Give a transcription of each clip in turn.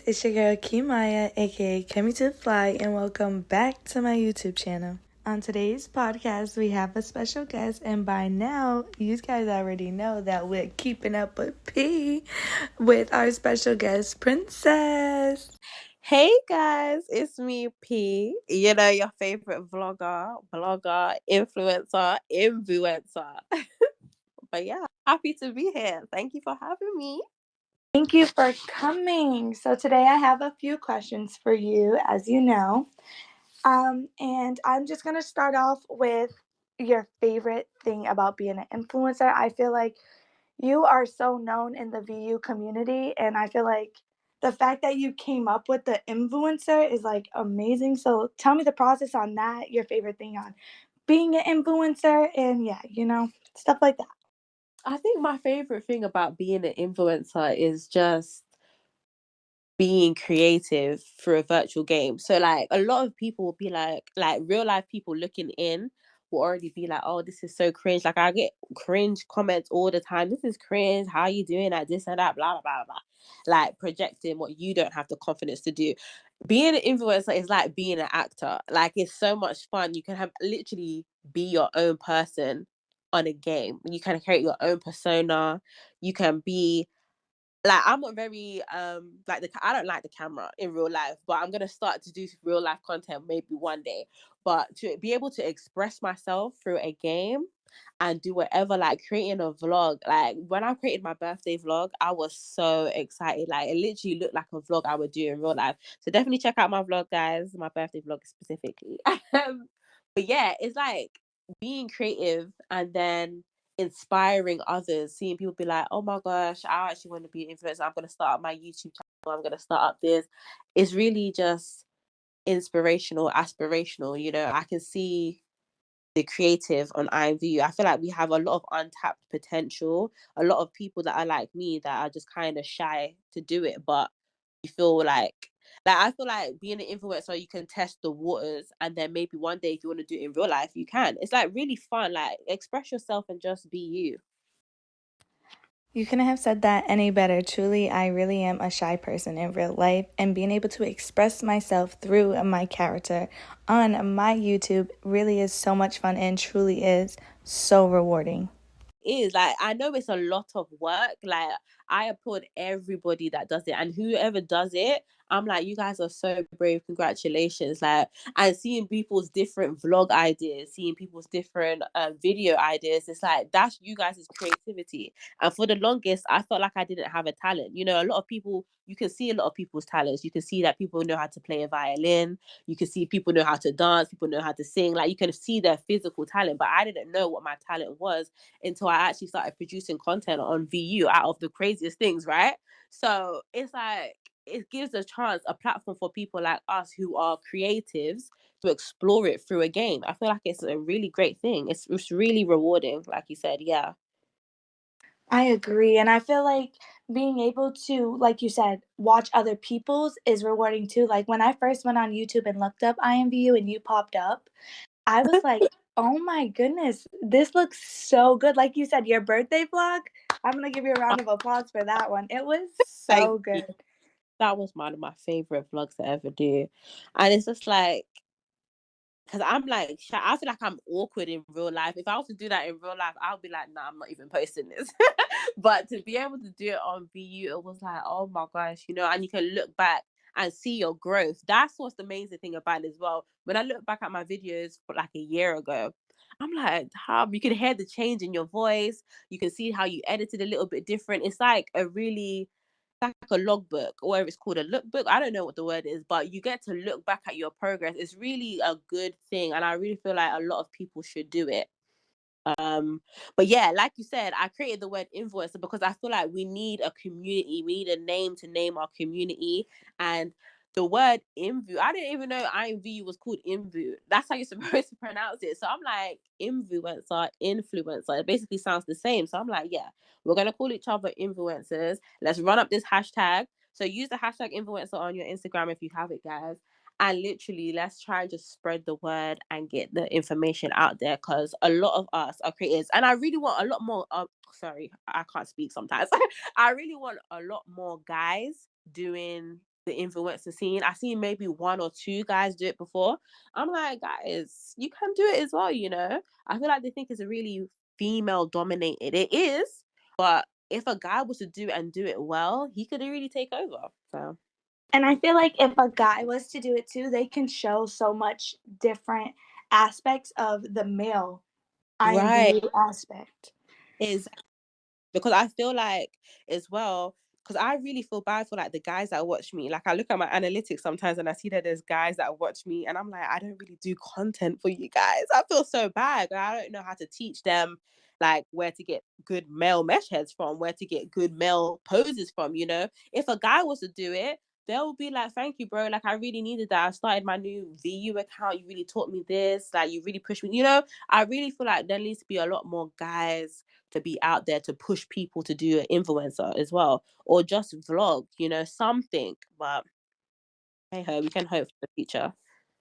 it's your girl Kimaya, aka Kemi to Fly, and welcome back to my YouTube channel. On today's podcast, we have a special guest, and by now, you guys already know that we're keeping up with P with our special guest, Princess. Hey guys, it's me, P. You know, your favorite blogger, influencer, imvuencer. But yeah, happy to be here. Thank you for having me. Thank you for coming. So today I have a few questions for you, as you know. And I'm just gonna start off with your favorite thing about being an influencer. I feel like you are so known in the VU community, and I feel like the fact that you came up with the influencer is like amazing. So tell me the process on that, your favorite thing on being an influencer, and yeah, stuff like that. I think my favorite thing about being an influencer is just being creative through a virtual game. So like a lot of people will be like real life people looking in will already be like, oh, this is so cringe. Like I get cringe comments all the time. This is cringe. How you doing at this and that, blah, blah, blah, blah. Like projecting what you don't have the confidence to do. Being an influencer is like being an actor. Like it's so much fun. You can have literally be your own person on a game. You can create your own persona. You can be like I'm not very like I don't like the camera in real life, but I'm gonna start to do real life content maybe one day. But to be able to express myself through a game and do whatever, like creating a vlog, like when I created my birthday vlog, I was so excited. Like it literally looked like a vlog I would do in real life. So definitely check out my vlog, guys, my birthday vlog specifically. But yeah, it's like being creative and then inspiring others, seeing people be like, oh my gosh, I actually want to be an influencer. I'm going to start up my YouTube channel. I'm going to start up this. It's really just inspirational, aspirational. You know, I can see the creative on IMVU. I feel like we have a lot of untapped potential. A lot of people that are like me that are just kind of shy to do it, but you feel like I feel like being an influencer, you can test the waters, and then maybe one day if you want to do it in real life, you can. It's like really fun. Like express yourself and just be you. You couldn't have said that any better. Truly, I really am a shy person in real life, and being able to express myself through my character on my YouTube really is so much fun and truly is so rewarding. Is like I know it's a lot of work. Like I applaud everybody that does it, and whoever does it, I'm like, you guys are so brave. Congratulations! Like, and seeing people's different vlog ideas, seeing people's different video ideas, it's like that's you guys' creativity. And for the longest, I felt like I didn't have a talent. You know, a lot of people, you can see a lot of people's talents. You can see that people know how to play a violin. You can see people know how to dance. People know how to sing. Like you can see their physical talent, but I didn't know what my talent was until I actually started producing content on VU out of the craziest things, right? So it's like it gives a chance, a platform for people like us who are creatives to explore it through a game. I feel like it's a really great thing. It's really rewarding, like you said, yeah. I agree. And I feel like being able to, like you said, watch other people's is rewarding too. Like when I first went on YouTube and looked up IMVU and you popped up, I was like, oh my goodness, this looks so good. Like you said, your birthday vlog, I'm going to give you a round of applause for that one. It was Thank so you. good. That was one of my favorite vlogs to ever do. And it's just like because I'm like, I feel like I'm awkward in real life. If I was to do that in real life, I would be like, nah, I'm not even posting this. But to be able to do it on VU, it was like, oh my gosh, you know, and you can look back and see your growth. That's what's the amazing thing about it as well. When I look back at my videos for like a year ago, I'm like, how you can hear the change in your voice. You can see how you edited a little bit different. It's like a really like a logbook, or whether it's called a lookbook. I don't know what the word is, but you get to look back at your progress. It's really a good thing, and I really feel like a lot of people should do it. Um, but yeah, like you said, I created the word influencer because I feel like we need a community. We need a name to name our community, and the word imvu. I didn't even know IMVU was called imvu. That's how you're supposed to pronounce it. So I'm like influencer, influencer. It basically sounds the same. So I'm like, yeah, we're gonna call each other influencers. Let's run up this hashtag. So use the hashtag influencer on your Instagram if you have it, guys. And literally, let's try and just spread the word and get the information out there because a lot of us are creators. And I really want a lot more. Sorry, I can't speak sometimes. I really want a lot more guys doing the influencer scene. I've seen maybe one or two guys do it before. I'm like, guys, you can do it as well, you know? I feel like they think it's a really female dominated. It is, but if a guy was to do it and do it well, he could really take over. So And I feel like if a guy was to do it too, they can show so much different aspects of the male right. IMVU aspect. Is because I feel like as well, because I really feel bad for like the guys that watch me. Like I look at my analytics sometimes and I see that there's guys that watch me and I'm like, I don't really do content for you guys. I feel so bad. I don't know how to teach them like where to get good male mesh heads from, where to get good male poses from, you know. If a guy was to do it, they'll be like, thank you, bro. Like I really needed that. I started my new VU account. You really taught me this. Like you really pushed me. You know, I really feel like there needs to be a lot more guys to be out there to push people to do an influencer as well, or just vlog, you know, something. But hey ho, we can hope for the future.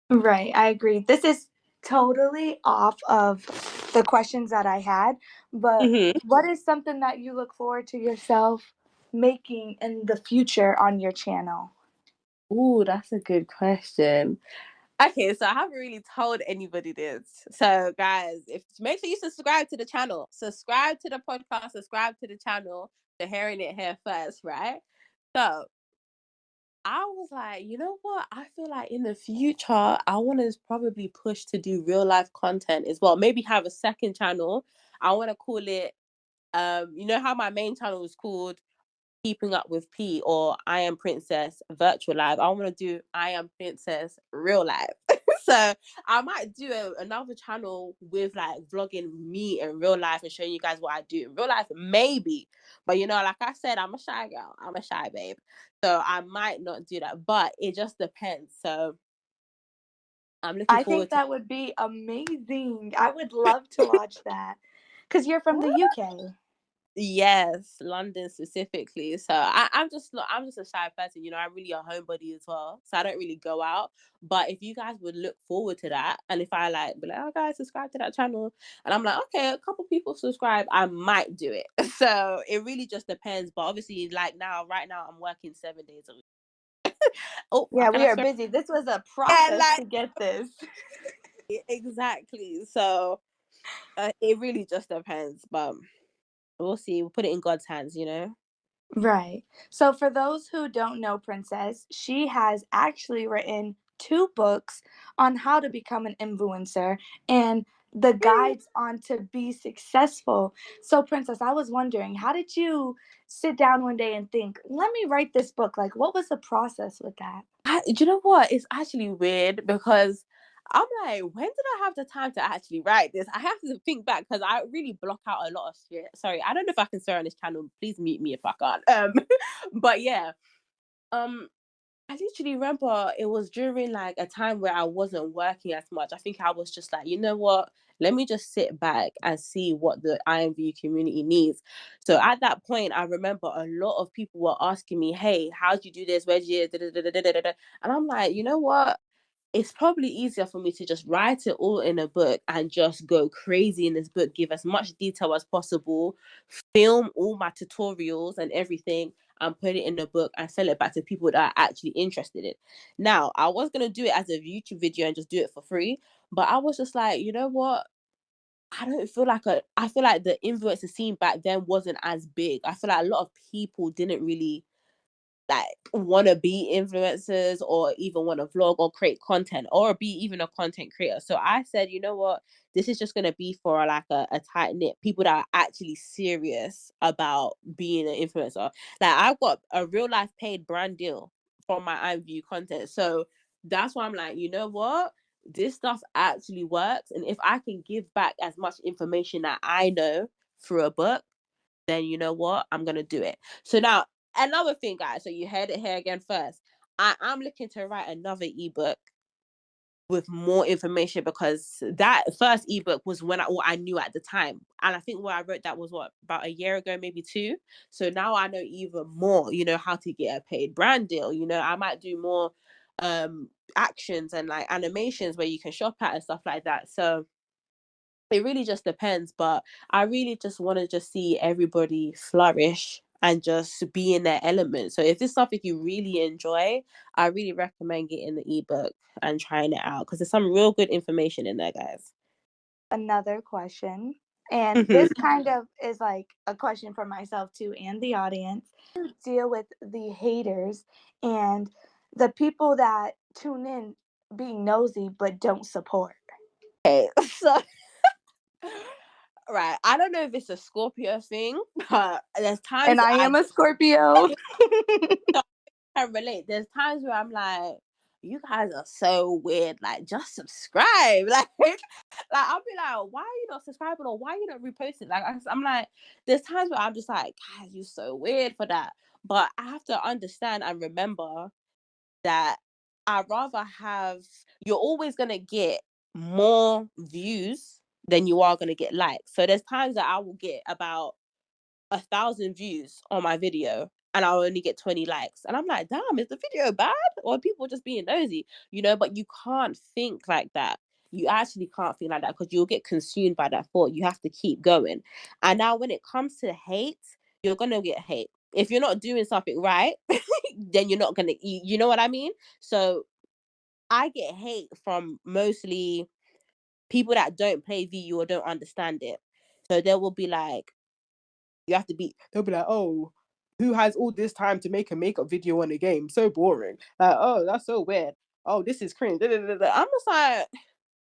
Right, I agree. This is totally off of the questions that I had, but Mm-hmm. what is something that you look forward to yourself making in the future on your channel? Ooh, that's a good question. Okay, so I haven't really told anybody this. So guys, if make sure you subscribe to the channel, subscribe to the podcast, subscribe to the channel. You're hearing it here first, right? So I was like, you know what? I feel like in the future, I want to probably push to do real life content as well. Maybe have a second channel. I want to call it, you know how my main channel is called Keeping Up with P or I Am Princess Virtual Life. I want to do I Am Princess Real Life. So I might do another channel with like vlogging me in real life and showing you guys what I do in real life, maybe. But you know, like I said, I'm a shy girl. I'm a shy babe. So I might not do that, but it just depends. So I'm looking I think forward to. that would be amazing. I would love to watch that because you're from the UK. Yes, London specifically. So I'm just a shy person, you know, I'm really a homebody as well. So I don't really go out. But if you guys would look forward to that, and if I like be like, oh guys, subscribe to that channel, and I'm like, okay, a couple people subscribe, I might do it. So it really just depends. But obviously, like now, right now, I'm working 7 days a week. Oh, Yeah, can we I are swear? busy. This was a Yeah, process like to get this. exactly. So it really just depends. But we'll see. We'll put it in God's hands, you know. Right. So, for those who don't know Princess, she has actually written two books on how to become an influencer and the guides on to be successful. So, Princess, I was wondering, how did you sit down one day and think, let me write this book? Like, what was the process with that? Do you know what? It's actually weird because I'm like, when did I have the time to actually write this? I have to think back because I really block out a lot of shit. Sorry, I don't know if I can swear on this channel. Please mute me if I can't. But yeah, um, I literally remember it was during like a time where I wasn't working as much. I think I was just like, you know what? Let me just sit back and see what the IMVU community needs. So at that point, I remember a lot of people were asking me, "Hey, how do you do this? Where do you?" Da, da, da, da, da, da, da. And I'm like, you know what? It's probably easier for me to just write it all in a book and just go crazy in this book, give as much detail as possible, film all my tutorials and everything, and put it in a book and sell it back to people that are actually interested in. Now, I was gonna do it as a YouTube video and just do it for free, but I was just like, you know what? I don't feel like I feel like the influencer scene back then wasn't as big. I feel like a lot of people didn't really like want to be influencers or even want to vlog or create content or be even a content creator. So I said, you know what, this is just going to be for like a tight knit people that are actually serious about being an influencer. Like I've got a real life paid brand deal from my iView content. So that's why I'm like, you know what, this stuff actually works, and if I can give back as much information that I know through a book, then you know what? I'm gonna do it. So now another thing, guys. So you heard it here again first. I am looking to write another ebook with more information because that first ebook was when what I knew at the time, and I think what I wrote that was what about a year ago, maybe two. So now I know even more. You know how to get a paid brand deal. You know I might do more actions and like animations where you can shop at and stuff like that. So it really just depends, but I really just want to just see everybody flourish and just be in their element. So if it's something you really enjoy, I really recommend getting the ebook and trying it out, because there's some real good information in there, guys. Another question, and Mhm. this kind of is like a question for myself too and the audience. Deal with the haters and the people that tune in being nosy but don't support. Okay, so right, I don't know if it's a Scorpio thing, but there's times And I I am a Scorpio. can relate. There's times where I'm like, you guys are so weird. Like, just subscribe. Like I'll be like, why are you not subscribing, or why are you not reposting? Like, I'm like, there's times where I'm just like, guys, you're so weird for that. But I have to understand and remember that I'd rather have, you're always gonna get more views than you are gonna get likes. So there's times that I will get about 1,000 views on my video and I'll only get 20 likes. And I'm like, damn, is the video bad? Or are people just being nosy? But you can't think like that. You actually can't think like that, because you'll get consumed by that thought. You have to keep going. And now when it comes to hate, you're gonna get hate. If you're not doing something right, then you're not gonna, you know what I mean? So I get hate from mostly people that don't play VU or don't understand it. So they will be like, they'll be like, oh, who has all this time to make a makeup video on a game? So boring. Like, oh, that's so weird. Oh, this is cringe. I'm just like,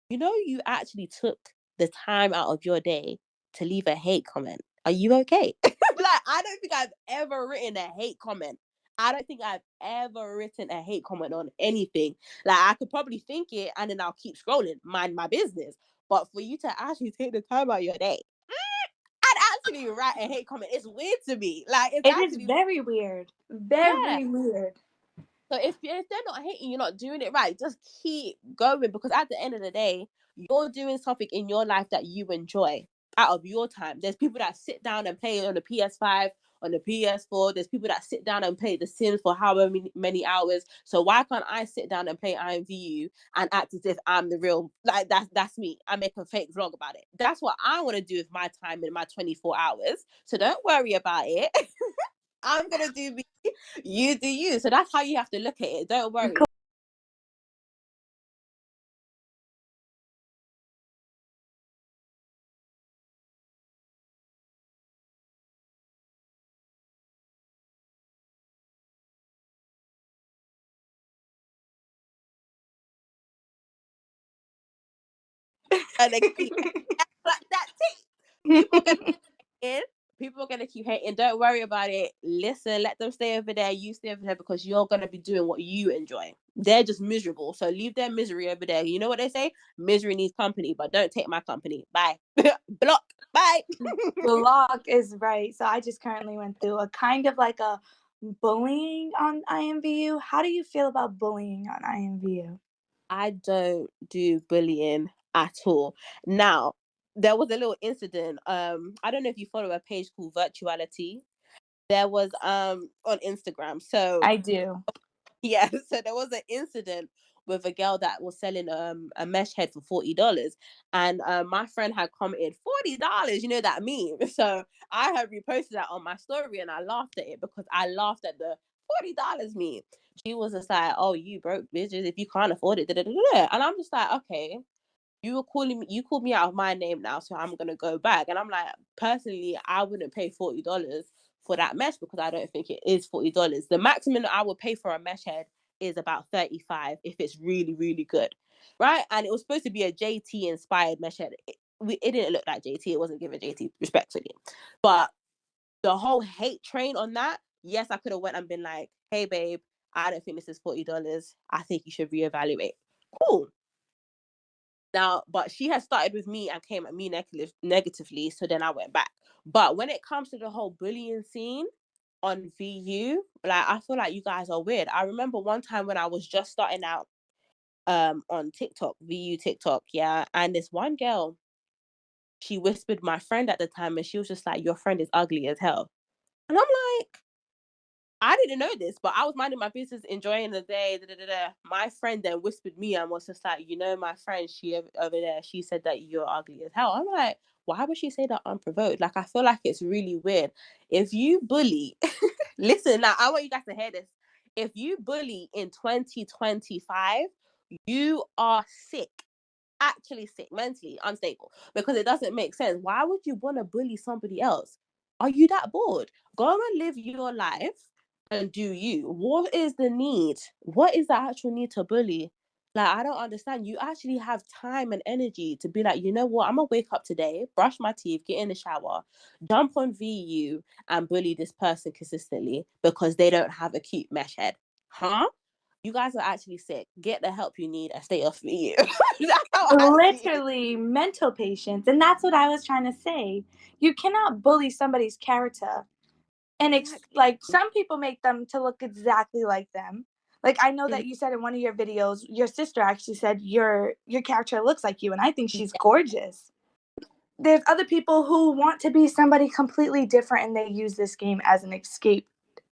you actually took the time out of your day to leave a hate comment. Are you okay? Like, I don't think I've ever written a hate comment. I don't think I've ever written a hate comment on anything. Like, I could probably think it and then I'll keep scrolling, mind my business. But for you to actually take the time out of your day, I'd actually write a hate comment. It's weird to me. Like, it's It is actually, very weird. yeah. Very weird. So if they're not hating, you're not doing it right. Just keep going, because at the end of the day, you're doing something in your life that you enjoy out of your time. There's people that sit down and play on the PS5, on the PS4. There's people that sit down and play The Sims for however many hours. So why can't I sit down and play IMVU and act as if I'm the real? Like, that's me. I make a fake vlog about it. That's what I want to do with my time in my 24 hours. So don't worry about it. I'm gonna do me, you do you. So that's how you have to look at it. Don't worry. And they keep like that. People are gonna keep hating. People are gonna keep hating. Don't worry about it. Listen, let them stay over there. You stay over there, because you're gonna be doing what you enjoy. They're just miserable, so leave their misery over there. You know what they say? Misery needs company, but don't take my company. Bye. Block. Bye. Block is right. So I just currently went through a kind of like a bullying on IMVU. How do you feel about bullying on IMVU? I don't do bullying at all. Now, there was a little incident. I don't know if you follow a page called Virtuality. There was on Instagram. So I do. yeah, so there was an incident with a girl that was selling a mesh head for $40, and my friend had commented $40. You know that meme. So I had reposted that on my story, and I laughed at it because I laughed at the $40 meme. She was just like, "Oh, you broke bitches if you can't afford it." Da, da, da, da. And I'm just like, okay, you called me out of my name now, so I'm gonna go back. And I'm like, personally, I wouldn't pay $40 for that mesh, because I don't think it is $40. The maximum that I would pay for a mesh head is about 35 if it's really, really good. Right? And it was supposed to be a JT inspired mesh head. It didn't look like JT, it wasn't given JT, respectfully. But the whole hate train on that, yes, I could have went and been like, hey babe, I don't think this is $40. I think you should reevaluate. Cool. Now, but she had started with me and came at me negatively, so then I went back. But when it comes to the whole bullying scene on VU, like, I feel like you guys are weird. I remember one time when I was just starting out on TikTok, VU TikTok, yeah, and this one girl, she whispered my friend at the time, and she was just like, your friend is ugly as hell. And I'm like, I didn't know this, but I was minding my business, enjoying the day. Da, da, da, da. My friend then whispered me and was just like, my friend, she over there, she said that you're ugly as hell. I'm like, why would she say that unprovoked? Like, I feel like it's really weird. If you bully, listen, now I want you guys to hear this. If you bully in 2025, you are sick, actually sick, mentally unstable, because it doesn't make sense. Why would you want to bully somebody else? Are you that bored? Go and live your life and do you. What is the need? What is the actual need to bully? Like, I don't understand. You actually have time and energy to be like, you know what? I'm gonna wake up today, brush my teeth, get in the shower, jump on VU and bully this person consistently because they don't have a cute mesh head. Huh? You guys are actually sick. Get the help you need and stay off VU. That's how I see it. Literally mental patients. And that's what I was trying to say. You cannot bully somebody's character. And Exactly. like some people make them to look exactly like them. Like I know Mhm. that you said in one of your videos, your sister actually said your character looks like you, and I think she's gorgeous. There's other people who want to be somebody completely different, and they use this game as an escape.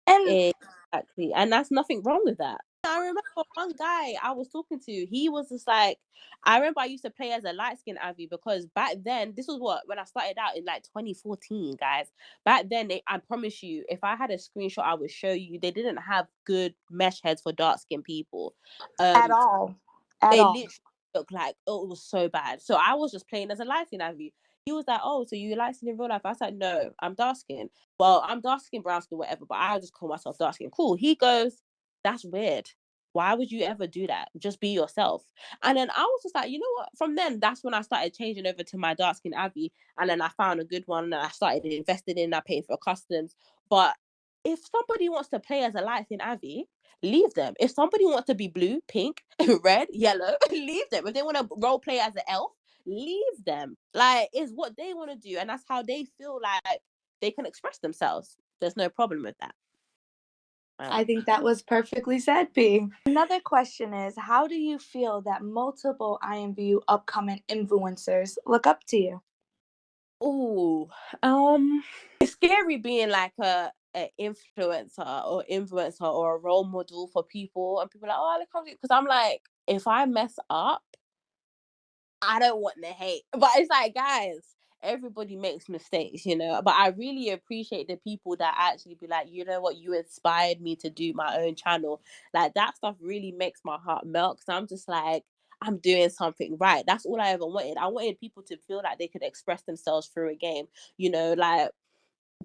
And Exactly. And that's nothing wrong with that. I remember one guy I was talking to, he was just like, I remember I used to play as a light skinned Avi because back then, this was when I started out in like 2014, guys. Back then, I promise you, if I had a screenshot, I would show you, they didn't have good mesh heads for dark skinned people. at Um, all, at they all. literally look like, oh, it was so bad. So I was just playing as a light skin Ivy. He was like, oh, so you light skin in real life? I was like, no, I'm dark skin. Well, I'm dark skin, brown skin, whatever, but I just call myself dark skin. Cool. He goes, that's weird. Why would you ever do that? Just be yourself. And then I was just like, you know what? From then, that's when I started changing over to my dark skin Abby. And then I found a good one and I started investing in, I paid for customs. But if somebody wants to play as a light skin Abby, leave them. If somebody wants to be blue, pink, red, yellow, leave them. If they want to role play as an elf, leave them. Like, it's what they want to do, and that's how they feel like they can express themselves. There's no problem with that. I think that was perfectly said, P. Another question is, how do you feel that multiple IMVU upcoming influencers look up to you? Oh, it's scary being like a influencer or a role model for people, and people are like, oh, look, because I'm like, if I mess up, I don't want the hate. But it's like, guys, everybody makes mistakes, you know. But I really appreciate the people that actually be like, you know what, you inspired me to do my own channel. Like, that stuff really makes my heart melt because I'm just like, I'm doing something right. That's all I ever wanted. I wanted people to feel like they could express themselves through a game, you know, like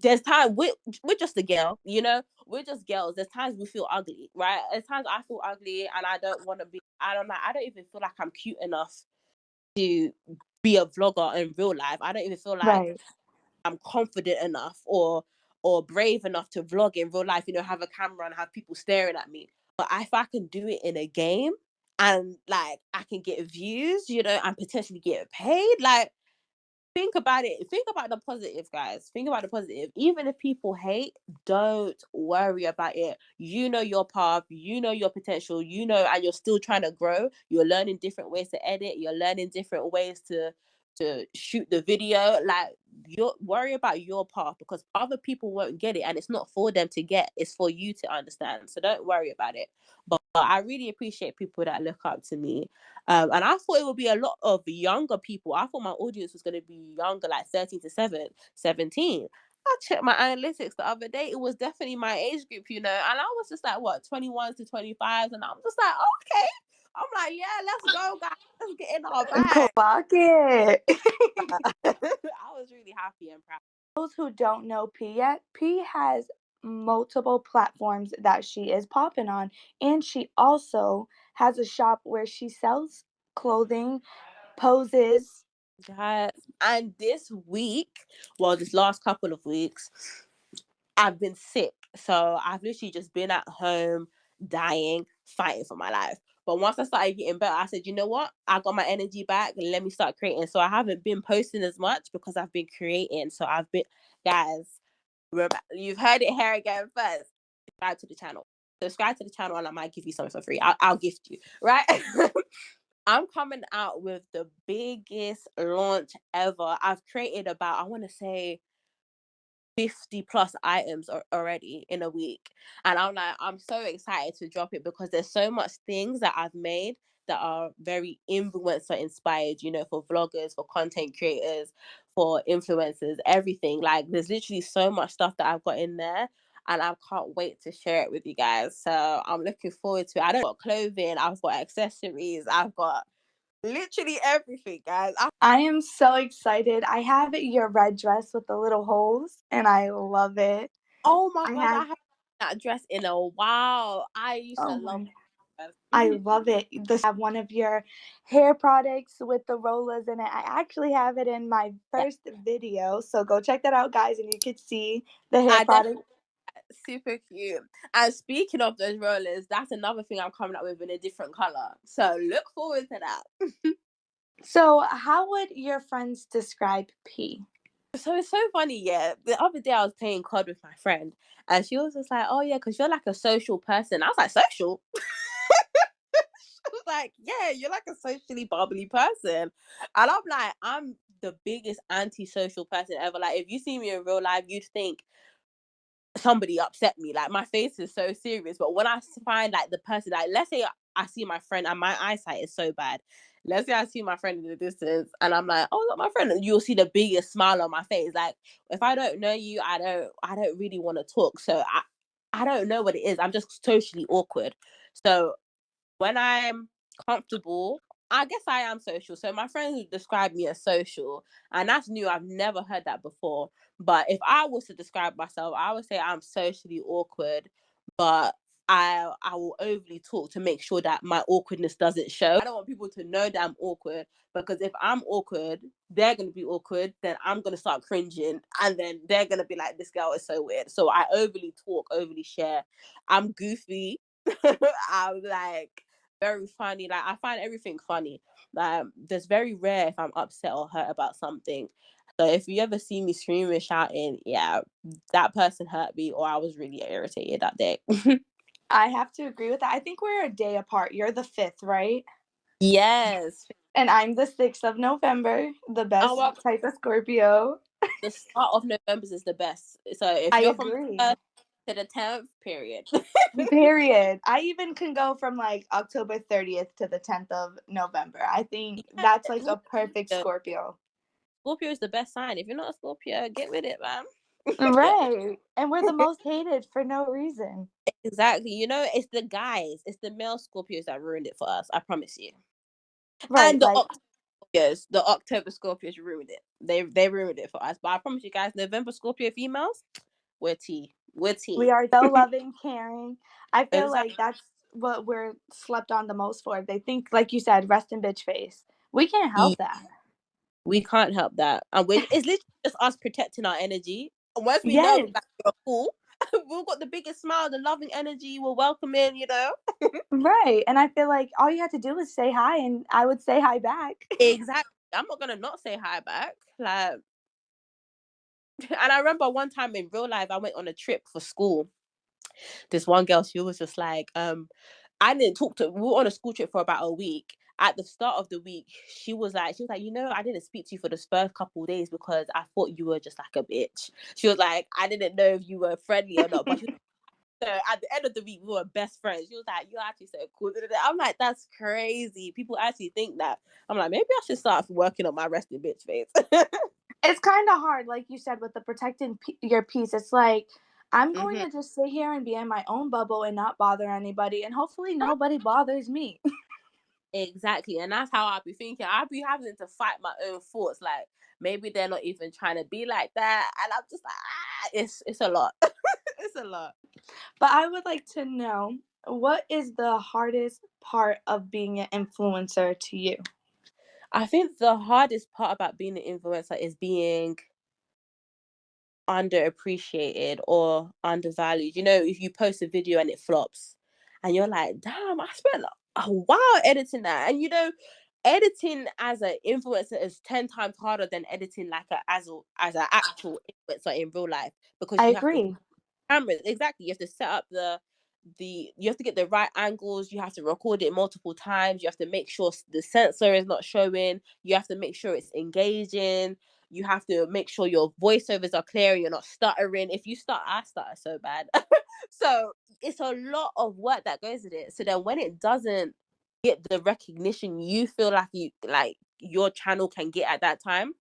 there's time we're just a girl, you know, we're just girls. There's times we feel ugly, right? There's times I feel ugly and I don't want to be, I don't even feel like I'm cute enough to be a vlogger in real life. I don't even feel like Right. I'm confident enough or brave enough to vlog in real life, you know, have a camera and have people staring at me. But if I can do it in a game and like I can get views, you know, and potentially get paid, like think about it. Think about the positive, guys. Think about the positive. Even if people hate, don't worry about it. You know your path, you know your potential, you know, and you're still trying to grow. You're learning different ways to edit, you're learning different ways to shoot the video. Like, you worry about your path because other people won't get it and it's not for them to get, it's for you to understand. So don't worry about it. But I really appreciate people that look up to me. And I thought it would be a lot of younger people. I thought my audience was going to be younger, like 13 to 17. I checked my analytics the other day. It was definitely my age group, you know. And I was just like, what, 21 to 25? And I'm just like, okay. I'm like, yeah, let's go, guys. Let's get in our bag. Clock it. I was really happy and proud. Those who don't know P yet, P has multiple platforms that she is popping on, and she also has a shop where she sells clothing, poses. Guys. And this week, well, this last couple of weeks, I've been sick. So I've literally just been at home dying, fighting for my life. But once I started getting better, I said, you know what? I got my energy back. Let me start creating. So I haven't been posting as much because I've been creating. So I've been, guys, you've heard it here again first. Subscribe to the channel. Subscribe to the channel and I might give you something for free. I'll gift you, right? I'm coming out with the biggest launch ever. I've created about, I want to say, 50 plus items already in a week. And I'm like, I'm so excited to drop it because there's so much things that I've made that are very influencer inspired, for vloggers, for content creators, for influencers, everything. Like, there's literally so much stuff that I've got in there. And I can't wait to share it with you guys. So I'm looking forward to it. I don't got clothing, I've got accessories, I've got literally everything, guys. I am so excited. I have your red dress with the little holes, and I love it. Oh my I gosh, I have, haven't worn that dress in a while. I used to oh love my, that I dress. love it. This have one of your hair products with the rollers in it. I actually have it in my Yeah, first video, so go check that out, guys, and you could see the hair I definitely product. super cute. And speaking of those rollers, that's another thing I'm coming up with in a different color. So look forward to that. So, how would your friends describe P? So it's so funny, yeah. The other day I was playing COD with my friend, and she was just like, "Oh yeah, because you're like a social person." I was like, "Social?" I was like, "Yeah, you're like a socially bubbly person," and I'm like, "I'm the biggest antisocial person ever. Like, if you see me in real life, you'd think somebody upset me. Like, my face is so serious, but when I find like the person, like, let's say I see my friend and my eyesight is so bad. Let's say I see my friend in the distance and I'm like, "Oh, look, my friend," and you'll see the biggest smile on my face. Like, if I don't know you, I don't really want to talk. So I don't know what it is. I'm just socially awkward. So when I'm comfortable, I guess I am social. So my friends would describe me as social, and that's new. I've never heard that before. But if I was to describe myself, I would say I'm socially awkward, but I will overly talk to make sure that my awkwardness doesn't show. I don't want people to know that I'm awkward because if I'm awkward, they're gonna be awkward, then I'm gonna start cringing, and then they're gonna be like, "This girl is so weird." So I overly talk, overly share. I'm goofy. I'm like very funny. Like, I find everything funny. There's very rare if I'm upset or hurt about something. So if you ever see me screaming, shouting, yeah, that person hurt me or I was really irritated that day. I have to agree with that. I think we're a day apart. You're the 5th, right? Yes. And I'm the 6th of November, the Oh, best well, type of Scorpio. the start of November is the best. So if I you're from the agree. 1st to the 10th, period. Period. I even can go from like October 30th to the 10th of November. I think Yeah, that's like a perfect Scorpio. Scorpio. Scorpio is the best sign. If you're not a Scorpio, get with it, man. Right. And we're the most hated for no reason. Exactly. It's the guys, it's the male Scorpios that ruined it for us. I promise you. Right. And the Like, Scorpios, the October Scorpios ruined it. They ruined it for us. But I promise you guys, November Scorpio females, we're tea. We're we tea. are so loving, caring. I feel Exactly. like that's what we're slept on the most for. They think, like you said, rest in bitch face. We can't help that. We can't help that. And it's literally just us protecting our energy. And once we know Yes. that we're cool, we've got the biggest smile, the loving energy, we're welcoming. Right. And I feel like all you have to do is say hi, and I would say hi back. Exactly. I'm not gonna not say hi back. Like, and I remember one time in real life, I went on a trip for school. This one girl, she was just like, I didn't talk to. We were on a school trip for about a week. At the start of the week, she was like, I didn't speak to you for the first couple of days because I thought you were just like a bitch. She was like, I didn't know if you were friendly or not. But so at the end of the week, we were best friends. She was like, "You're actually so cool." I'm like, "That's crazy. People actually think that." I'm like, maybe I should start working on my resting bitch face. It's kind of hard, like you said, with the protecting your peace. It's like, I'm going hmm to just sit here and be in my own bubble and not bother anybody, and hopefully nobody bothers me. Exactly. And that's how I'll be thinking. I'll be having to fight my own thoughts. Like, maybe they're not even trying to be like that. And I'm just like, it's a lot. It's a lot. But I would like to know, what is the hardest part of being an influencer to you? I think the hardest part about being an influencer is being underappreciated or undervalued. If you post a video and it flops and you're like, damn, I spent a while editing that. And editing as an influencer is 10 times harder than editing like as an actual influencer in real life because I you have to agree. cameras. Exactly. You have to set up you have to get the right angles, you have to record it multiple times, you have to make sure the sensor is not showing, you have to make sure it's engaging, You have to make sure your voiceovers are clear and you're not stuttering. If you stutter, I stutter so bad. So it's a lot of work that goes with it. So then when it doesn't get the recognition you feel like your channel can get at that time,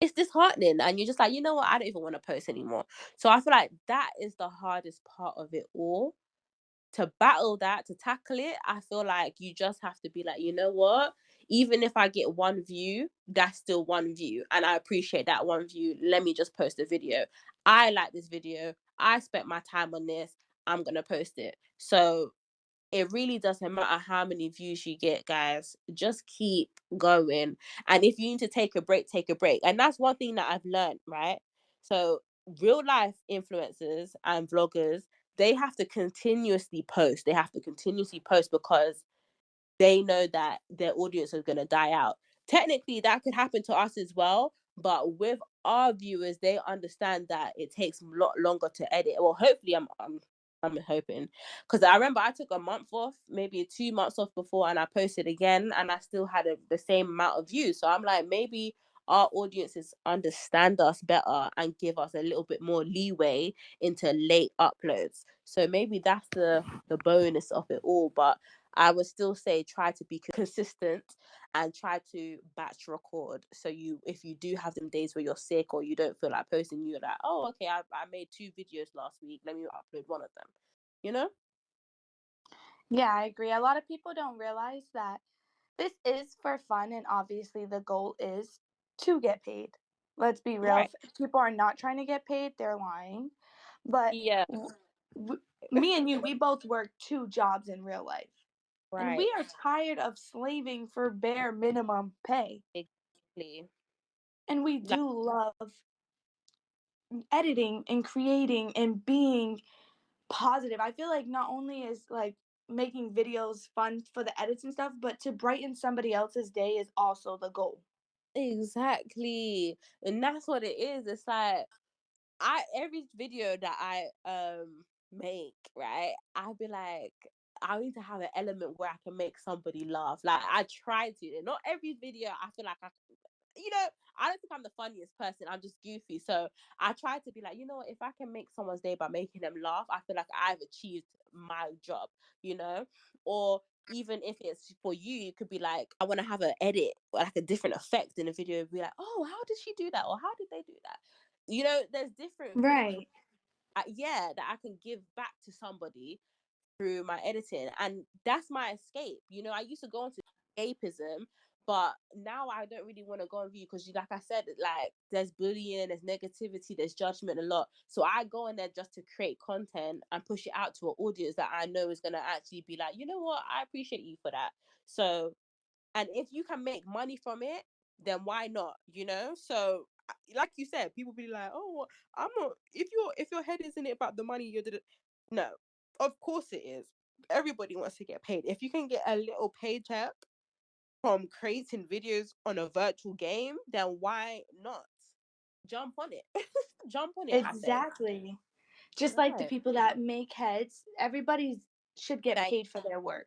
it's disheartening, and you're just like, you know what, I don't even want to post anymore. So I feel like that is the hardest part of it all. To battle that, to tackle it, I feel like you just have to be like, you know what, even if I get one view, that's still one view, and I appreciate that one view. Let me just post a video. I like this video, I spent my time on this, I'm gonna post it. So it really doesn't matter how many views you get, guys. Just keep going. And if you need to take a break, take a break. And that's one thing that I've learned, right? So, real life influencers and vloggers, they have to continuously post. They have to continuously post because they know that their audience is going to die out. Technically, that could happen to us as well, but with our viewers, they understand that it takes a lot longer to edit. Well, hopefully, I'm hoping, because I remember I took a month off, maybe 2 months off before, and I posted again, and I still had the same amount of views. So I'm like, maybe our audiences understand us better and give us a little bit more leeway into late uploads. So maybe that's the bonus of it all. But I would still say try to be consistent and try to batch record. So if you do have them days where you're sick or you don't feel like posting, you're like, oh, okay, I made 2 videos last week. Let me upload one of them. You know? Yeah, I agree. A lot of people don't realize that this is for fun, and obviously the goal is to get paid. Let's be real. Right. If people are not trying to get paid, they're lying. But Yeah. me and you, we both work 2 jobs in real life. And Right. we are tired of slaving for bare minimum pay. Exactly. And we Like do love editing and creating and being positive. I feel like not only is like making videos fun for the edits and stuff, but to brighten somebody else's day is also the goal. exactly. And that's what it is. It's like I every video that I make, right, I'll be like, I need to have an element where I can make somebody laugh. Like I try to. Not every video I feel like I don't think I'm the funniest person. I'm just goofy. So I try to be like, you know what, if I can make someone's day by making them laugh, I feel like I've achieved my job, you know? Or even if it's for you, you could be like, I want to have an edit or like a different effect in a video, be like, oh, how did she do that? Or how did they do that? There's different things, Right. yeah, that I can give back to somebody through my editing, and that's my escape. I used to go into escapism, but now I don't really want to go on view because, like I said, like there's bullying, there's negativity, there's judgment a lot. So I go in there just to create content and push it out to an audience that I know is gonna actually be like, you know what, I appreciate you for that. So, and if you can make money from it, then why not? So like you said, people be like, oh, well, I'm not, if your head isn't it about the money, no, of course it is. Everybody wants to get paid. If you can get a little paycheck from creating videos on a virtual game, then why not? Jump on it. Jump on it, I say. Exactly. Just like the Right. people that make heads, everybody should get Like, paid for their work.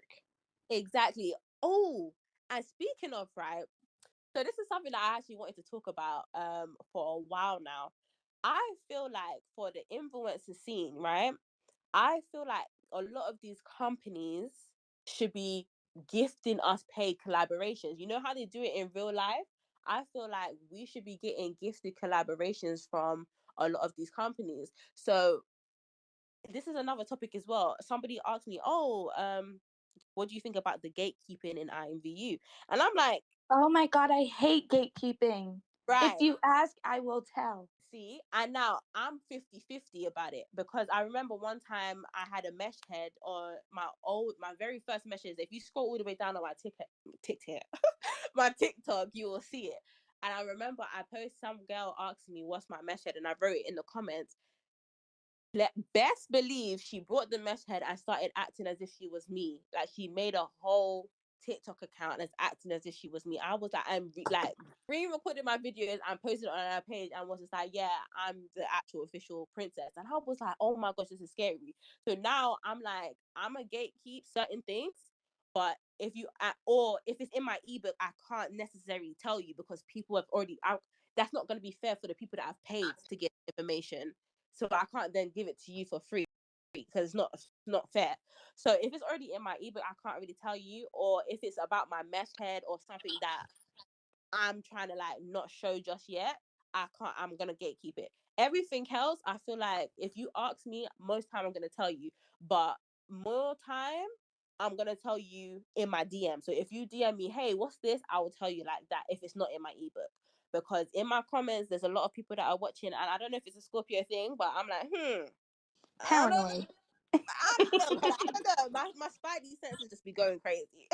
exactly. Oh, and speaking of, right, so this is something that I actually wanted to talk about for a while now. I feel like for the influencer scene, right? I feel like a lot of these companies should be gifting us paid collaborations. You know how they do it in real life? I feel like we should be getting gifted collaborations from a lot of these companies. So this is another topic as well. Somebody asked me, "Oh, what do you think about the gatekeeping in IMVU?" And I'm like, Oh my god, I hate gatekeeping. If right. you ask, I will tell. See, and now I'm 50-50 about it because I remember one time I had a mesh head on my very first meshes. If you scroll all the way down on my TikTok, my TikTok, you will see it. And I remember I posted, some girl asked me what's my mesh head, and I wrote it in the comments. Best believe she brought the mesh head and started acting as if she was me. Like she made a whole TikTok account as acting as if she was me. I was like, like re-recorded my videos and posted it on her page and was just like, yeah, I'm the actual official princess. And I was like, oh my gosh, this is scary. So now I'm like, I'm a gatekeep certain things, but if you or if it's in my ebook, I can't necessarily tell you because people have already out. that's not going to be fair for the people that have paid to get information. So I can't then give it to you for free because it's not fair. So if it's already in my ebook, I can't really tell you. Or if it's about my meth head or something that I'm trying to like not show just yet, I can't. I'm gonna gatekeep it. Everything else, I feel like if you ask me, most time I'm gonna tell you, but more time I'm gonna tell you in my DM. So if you DM me, hey, what's this? I will tell you like that if it's not in my ebook. Because in my comments, there's a lot of people that are watching, and I don't know if it's a Scorpio thing, but I'm like, I don't Paranoid. I don't know. I don't know. My spidey senses just be going crazy.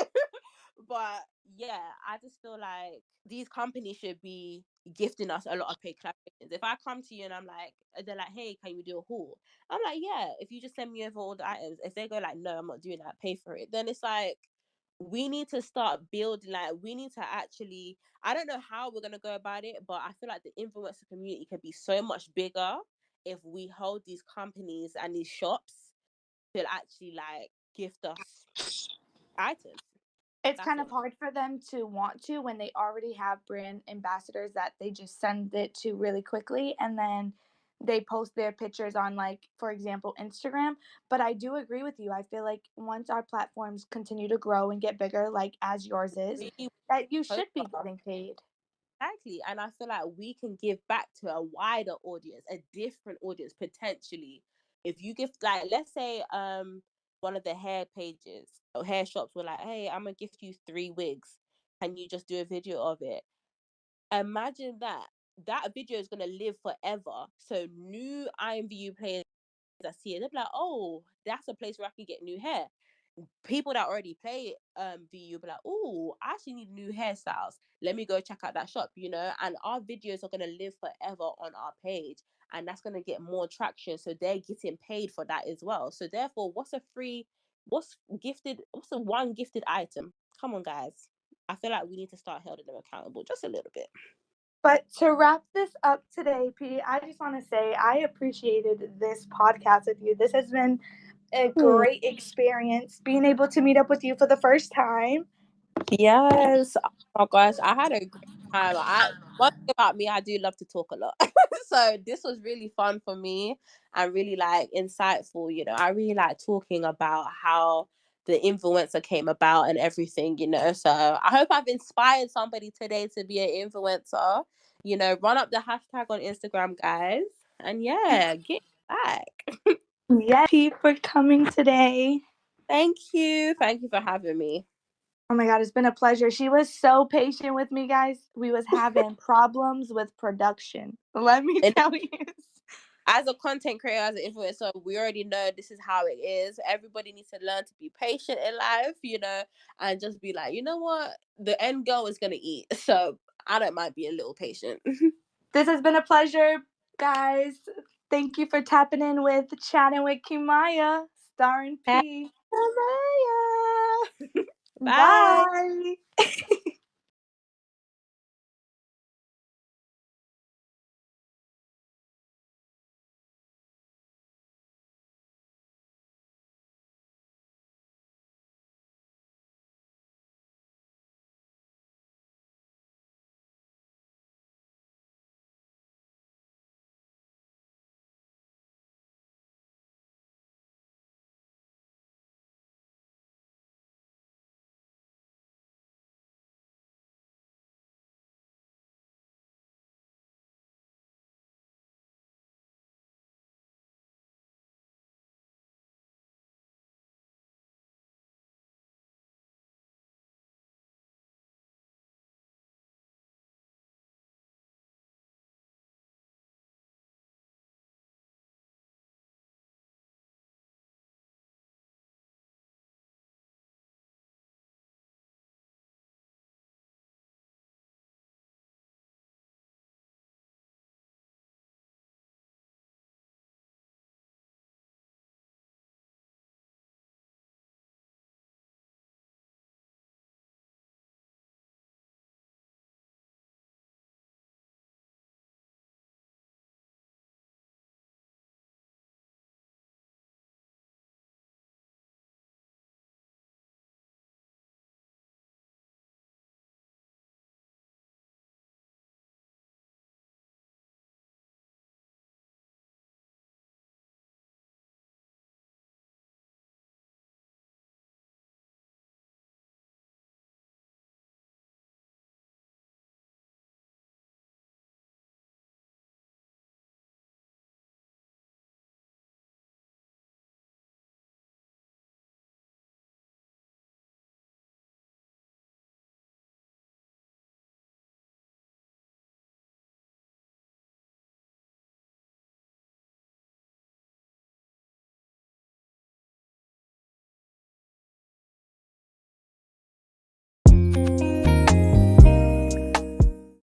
But yeah, I just feel like these companies should be gifting us a lot of paid collaborations. If I come to you and I'm like, they're like, hey, can you do a haul? I'm like, yeah, if you just send me over all the items. If they go like, no, I'm not doing that, pay for it. Then it's like, we need to start building, like, we need to actually, I don't know how we're going to go about it, but I feel like the influencer community could be so much bigger if we hold these companies and these shops to actually like gift us items. It's That's kind what. of hard for them to want to when they already have brand ambassadors that they just send it to really quickly, and then they post their pictures on, like, for example, Instagram. But I do agree with you. I feel like once our platforms continue to grow and get bigger, like as yours is, Really that you hope should be getting paid. exactly. And I feel like we can give back to a wider audience, a different audience potentially. If you give, like, let's say one of the hair pages or hair shops were like, hey, I'm gonna gift you 3 wigs. Can you just do a video of it? Imagine that. That video is gonna live forever. So new IMVU players that see it, they'll be like, oh, that's a place where I can get new hair. People that already play VU be like, oh, I actually need new hairstyles. Let me go check out that shop, and our videos are gonna live forever on our page. And that's gonna get more traction. So they're getting paid for that as well. So therefore, what's a one gifted item? Come on, guys. I feel like we need to start holding them accountable just a little bit. But to wrap this up today, P, I just want to say I appreciated this podcast with you. This has been a Hmm. great experience being able to meet up with you for the first time. Yes. Oh my gosh, I had a great time. One thing about me, I do love to talk a lot. So this was really fun for me and really like insightful. I really like talking about how the influencer came about and everything. So I hope I've inspired somebody today to be an influencer. Run up the hashtag on Instagram, guys. And yeah, get back. Yes, P, for coming today. Thank you. Thank you for having me. Oh my God, it's been a pleasure. She was so patient with me, guys. We was having problems with production. Let me And tell you. as a content creator, as an influencer, we already know this is how it is. Everybody needs to learn to be patient in life, and just be like, you know what? The end goal is going to eat. So I don't mind being a little patient. This has been a pleasure, guys. Thank you for tapping in with Chatting with Kimaya, starring Bye. P. Bye. Bye. Bye.